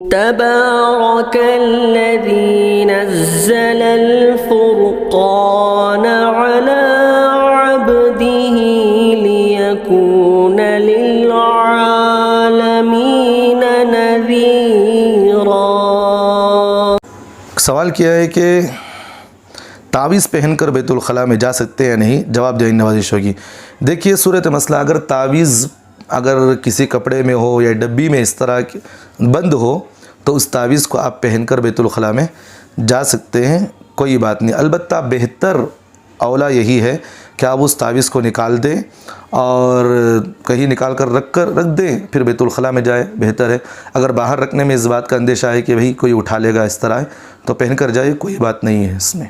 तबारकल्लज़ी नज़्ज़लल फ़ुरक़ान अला अब्दिही लियकून लिलआलमीन नज़ीरा। सवाल किया है कि तावीज़ पहनकर बैतुल खला में जा सकते हैं या नहीं। जवाब देने नवाजिश होगी। देखिए सूरत मसला, अगर तावीज़ अगर किसी कपड़े में हो या डब्बी में इस तरह बंद हो तो उस तावीज़ को आप पहनकर बैतुल खला में जा सकते हैं, कोई बात नहीं। अलबत्ता बेहतर औला यही है कि आप उस तावीज़ को निकाल दें और कहीं निकाल कर रख दें, फिर बैतुल खला में जाए, बेहतर है। अगर बाहर रखने में इस बात का अंदेशा है कि भाई कोई उठा लेगा इस तरह, तो पहन कर जाए, कोई बात नहीं है इसमें।